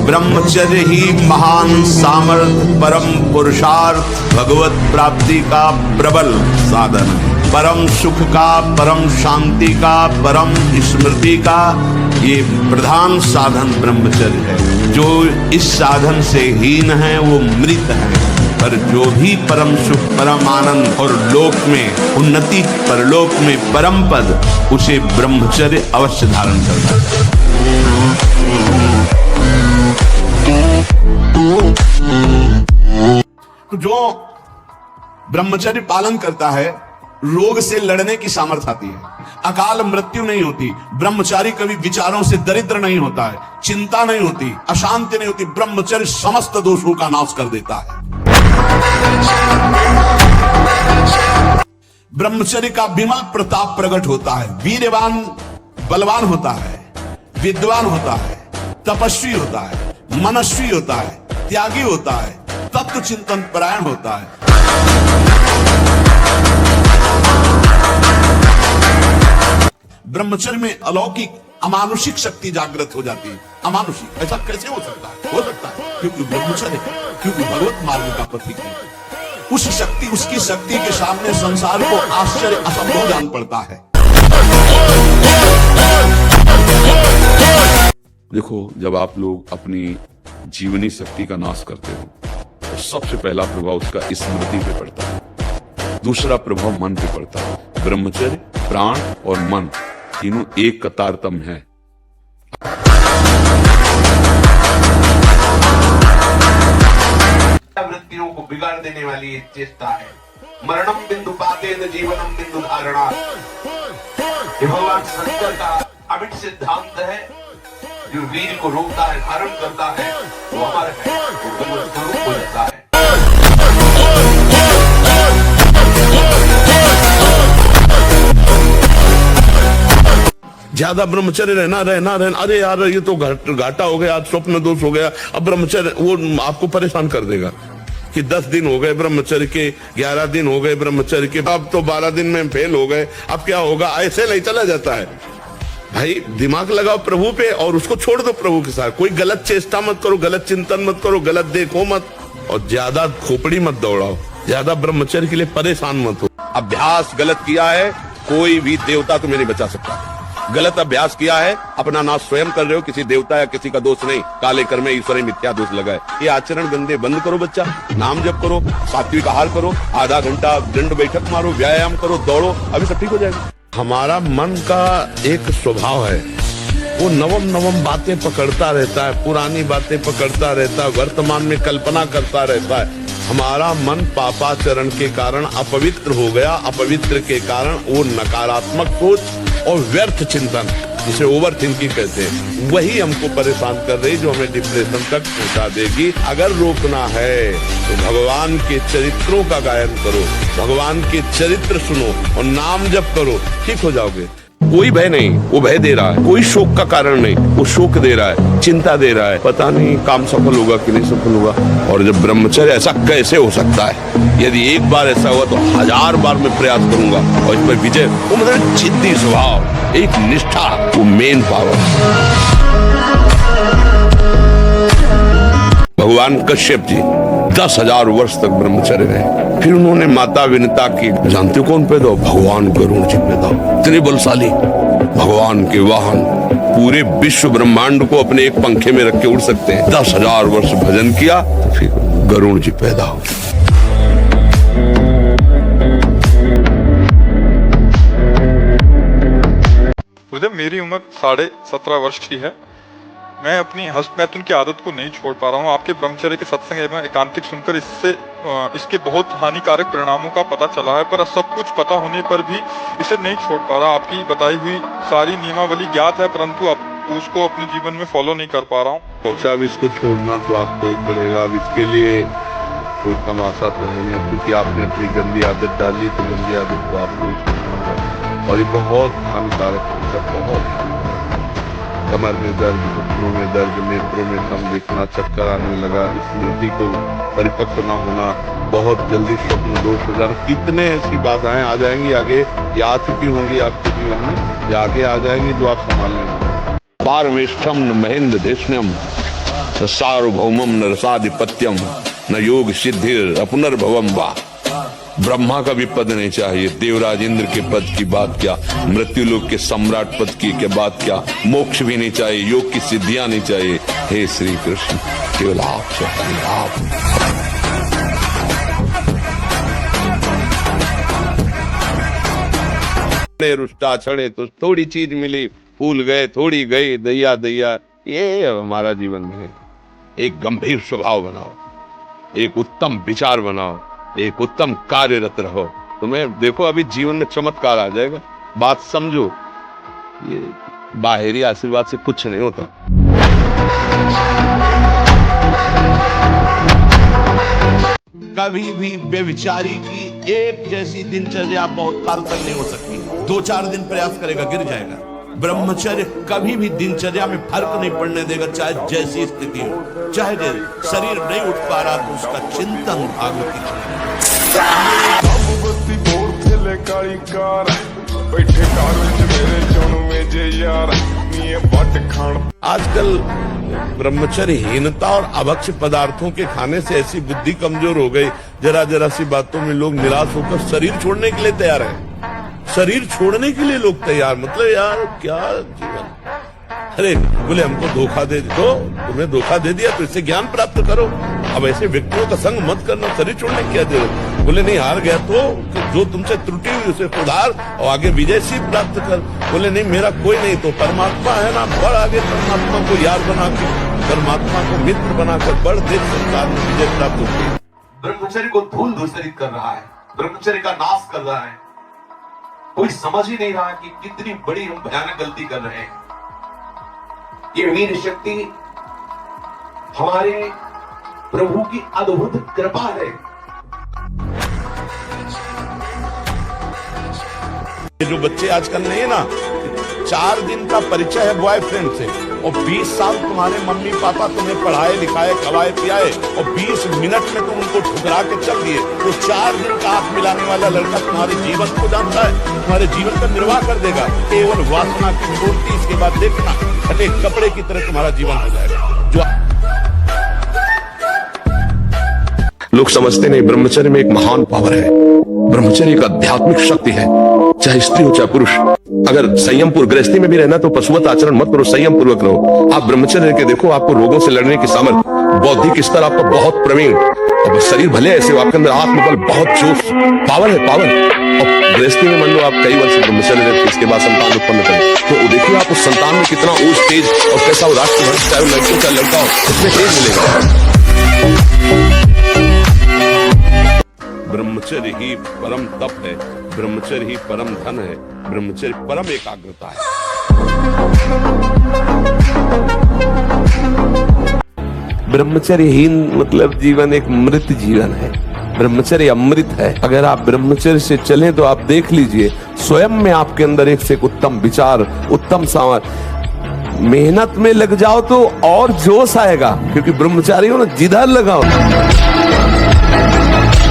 ब्रह्मचर्य ही महान सामर्थ्य, परम पुरुषार्थ, भगवत प्राप्ति का प्रबल साधन है। परम सुख का, परम शांति का, परम स्मृति का ये प्रधान साधन ब्रह्मचर्य है। जो इस साधन से हीन है वो मृत है, पर जो भी परम सुख, परम आनंद और लोक में उन्नति, परलोक में परम पद, उसे ब्रह्मचर्य अवश्य धारण करना है। तो जो ब्रह्मचर्य पालन करता है, रोग से लड़ने की सामर्थ्य आती है, अकाल मृत्यु नहीं होती, ब्रह्मचारी कभी विचारों से दरिद्र नहीं होता है, चिंता नहीं होती, अशांति नहीं होती। ब्रह्मचर्य समस्त दोषों का नाश कर देता है। ब्रह्मचर्य का विमल प्रताप प्रकट होता है। वीरवान बलवान होता है, विद्वान होता है, तपस्वी होता है, मनस्वी होता है, त्यागी होता है, तत्व चिंतन परायण होता है। ब्रह्मचर्य में अलौकिक अमानुषिक शक्ति जागृत हो जाती है। अमानुषिक ऐसा कैसे हो सकता है? हो सकता है क्योंकि ब्रह्मचर्य, क्योंकि भगवत मार्ग का प्रतीक है। उस शक्ति, उसकी शक्ति के सामने संसार को आश्चर्य असंभव जान पड़ता है। देखो, जब आप लोग अपनी जीवनी शक्ति का नाश करते हो तो सबसे पहला प्रभाव उसका स्मृति पे पड़ता है, दूसरा प्रभाव मन पे पड़ता है। ब्रह्मचर्य प्राण और मन तीनों एक का तारतम्य है। वृत्तियों को बिगाड़ देने वाली एक चेष्टा है। मरणम बिंदु पातेन जीवनम बिंदु धारणा। ये भगवान शंकर का अमिट सिद्धांत है। जो वीर को रोकता है, धारण करता है, वो अमर है, वो भगवत स्वरूप हो जाता है। ज्यादा ब्रह्मचर्य रहना, अरे यार ये तो घाटा हो गया, आज स्वप्न दोष हो गया। अब ब्रह्मचर्य वो आपको परेशान कर देगा कि 10 दिन हो गए ब्रह्मचर्य के, 11 दिन हो गए ब्रह्मचर्य के, अब तो 12 दिन में फेल हो गए, अब क्या होगा? ऐसे नहीं चला जाता है भाई। दिमाग लगाओ प्रभु पे और उसको छोड़ दो प्रभु के साथ। कोई गलत चेष्टा मत करो, गलत चिंतन मत करो, गलत देखो मत, और ज्यादा खोपड़ी मत दौड़ाओ, ज्यादा ब्रह्मचर्य के लिए परेशान मत हो। अभ्यास गलत किया है, कोई भी देवता तुम्हें नहीं बचा सकता। गलत अभ्यास किया है, अपना नाश स्वयं कर रहे हो, किसी देवता या किसी का दोष नहीं। काले कर्मे ईश्वरे मिथ्या दोष लगाए। ये आचरण गंदे बंद करो बच्चा, नाम जप करो, सात्विक आहार करो, आधा घंटा दंड बैठक मारो, व्यायाम करो, दौड़ो, अभी सब ठीक हो जाएगा। हमारा मन का एक स्वभाव है, वो नवम बातें पकड़ता रहता है, पुरानी बातें पकड़ता रहता है, वर्तमान में कल्पना करता रहता है। हमारा मन पापाचरण के कारण अपवित्र हो गया। अपवित्र के कारण वो नकारात्मक सोच और व्यर्थ चिंतन, जिसे ओवर थिंकिंग कहते हैं, वही हमको परेशान कर रही, जो हमें डिप्रेशन तक पहुंचा देगी। अगर रोकना है तो भगवान के चरित्रों का गायन करो, भगवान के चरित्र सुनो और नाम जप करो, ठीक हो जाओगे। कोई भय नहीं, वो भय दे रहा है। कोई शोक का कारण नहीं, वो शोक दे रहा है, चिंता दे रहा है, पता नहीं काम सफल होगा कि नहीं सफल होगा। और जब ब्रह्मचर्य, ऐसा कैसे हो सकता है? यदि एक बार ऐसा हुआ तो 1000 बार मैं प्रयास करूंगा और इस पर विजय। वो मतलब जिद्दी स्वभाव, एक निष्ठा, वो मेन पावर। भगवान कश्यप जी 10,000 वर्ष तक ब्रह्मचर्य रहे। फिर उन्होंने माता विनता की, जानते हो कौन पैदा? भगवान गरुड़ जी पैदा। इतने बलशाली, भगवान के वाहन, पूरे विश्व ब्रह्मांड को अपने एक पंखे में रख के उड़ सकते हैं। 10,000 वर्ष भजन किया तो फिर गरुड़ जी पैदा हो। मेरी उम्र 17.5 वर्ष की है। मैं अपनी हस्तमैथुन की आदत को नहीं छोड़ पा रहा हूँ। आपके ब्रह्मचर्य के सत्संग एवं एकांतिक सुनकर इसके बहुत हानिकारक परिणामों का पता चला है, पर सब कुछ पता होने पर भी इसे नहीं छोड़ पा रहा। आपकी बताई हुई सारी नियमावली ज्ञात है, परंतु उसको अपने जीवन में फॉलो नहीं कर पा रहा हूँ। अब इसको छोड़ना तो आपको पड़ेगा। अब इसके लिए कोई तमाशा तो नहीं है, क्योंकि आपने अपनी गंदी आदत डाली, तो गंदी आदत को आपको छोड़ना होगा। और ये बहुत हानिकारक होता है, बहुत। कमर में दर्द, घुटनों में दर्द, नेत्रों में कम दिखना, चक्कर आने लगा, स्मृति को परिपक्व न होना, बहुत जल्दी स्वप्न दोष हो जाना, कितने ऐसी बाधाएं आ जाएंगी आगे, या आ चुकी होंगी आपके जीवन में, या आगे आ जाएंगी, जो आप संभाल लेंगे। पारमेष्ठम महेंद्र देशनम सार्वभौमम न रसाधिपत्यम न योग सिद्धिर अपनर्भवम वा। ब्रह्मा का भी पद नहीं चाहिए, देवराज इंद्र के पद की बात क्या, मृत्यु लोक के सम्राट पद की के बात क्या, मोक्ष भी नहीं चाहिए, योग की सिद्धियां नहीं चाहिए। हे श्री कृष्ण, केवल आप चाहिए, आप। रुष्टा छड़े तो थोड़ी चीज मिली, फूल गए थोड़ी गई, दैया दैया। ये हमारा जीवन में एक गंभीर स्वभाव बनाओ, एक उत्तम विचार बनाओ, एक उत्तम कार्यरत रहो, तुम्हें देखो अभी जीवन में चमत्कार आ जाएगा। बात समझो, ये बाहरी आशीर्वाद से कुछ नहीं होता। कभी भी बेविचारी की एक जैसी दिनचर्या बहुत काल तक नहीं हो सकती। 2-4 दिन प्रयास करेगा, गिर जाएगा। ब्रह्मचर्य कभी भी दिनचर्या में फर्क नहीं पड़ने देगा, चाहे जैसी स्थिति हो। चाहे शरीर नहीं उठ पा रहा तो उसका चिंतन भागवती आजकल ब्रह्मचर्यहीनता और अभक्ष पदार्थों के खाने से ऐसी बुद्धि कमजोर हो गई, जरा जरा सी बातों में लोग निराश होकर शरीर छोड़ने के लिए तैयार है। शरीर छोड़ने के लिए लोग तैयार, मतलब यार क्या जीवन। अरे बोले हमको धोखा दे दो, तुम्हें धोखा दे दिया तो इससे ज्ञान प्राप्त करो। अब ऐसे व्यक्तियों का संग मत करना, शरीर छोड़ने की क्या जरूरत। बोले नहीं, हार गया तो जो तुमसे त्रुटि हुई उसे सुधार और आगे विजय सिद्ध प्राप्त कर। बोले नहीं, मेरा कोई नहीं तो परमात्मा है ना, बढ़ आगे परमात्मा को यार बना के, परमात्मा को मित्र बनाकर बढ़, देख संसार में विजय प्राप्त होती है। ब्रह्मचर्य को धूल धूसरित कर रहा है, ब्रह्मचर्य का नाश कर रहा है। कोई समझ ही नहीं रहा कि कितनी बड़ी हम भयानक गलती कर रहे हैं। ये वीर शक्ति हमारे प्रभु की अद्भुत कृपा है। ये जो बच्चे आजकल नहीं है ना, 4 दिन का परिचय है बॉयफ्रेंड से और 20 साल तुम्हारे मम्मी पापा तुम्हें पढ़ाए लिखाए खवाए पियाए और 20 मिनट में तुम उनको ठुकरा के चल दिए, तो 4 दिन का हाथ मिलाने वाला लड़का तुम्हारे जीवन को जानता है, तुम्हारे जीवन का निर्वाह कर देगा। केवल वासना की मूर्ति, इसके बाद देखना फटे कपड़े की तरह तुम्हारा जीवन हो जाएगा। जो लोग समझते नहीं, ब्रह्मचर्य में एक महान पावर है। ब्रह्मचर्य एक आध्यात्मिक शक्ति है, चाहे स्त्री हो चाहे पुरुष। अगर संयम पूर्वक गृहस्थी में भी रहना तो पशुवत आचरण मत करो, संयम पूर्वक रहो। आप ब्रह्मचर्य के देखो, आपको रोगों से लड़ने की सामर्थ्य, बौद्धिक स्तर आपका बहुत प्रवीण, अब शरीर भले ऐसे हो, आपके अंदर आत्मबल, बहुत जोश, पावर है, पावर। और गृहस्थी में मान लो आप कई वर्ष ब्रह्मचर्य रहते, इसके बाद संतान उत्पन्न करें तो देखिए आप उस संतान में कितना ऊर्ज, तेज और कैसा वो राष्ट्रभक्त, चाहे लड़की हो चाहे लड़का हो, उसमें तेज मिलेगा। ब्रह्मचर्य ही परम तप है, ब्रह्मचर्य ही परम धन है, ब्रह्मचर्य परम एकाग्रता है। ब्रह्मचर्यहीन मतलब जीवन एक मृत जीवन है, ब्रह्मचर्य अमृत है। अगर आप ब्रह्मचर्य से चलें तो आप देख लीजिए स्वयं में आपके अंदर एक से एक उत्तम विचार, उत्तम सामर्थ्य। मेहनत में लग जाओ तो और जोश आएगा, क्योंकि ब्रह्मचारी हो ना, जिधर लगाओ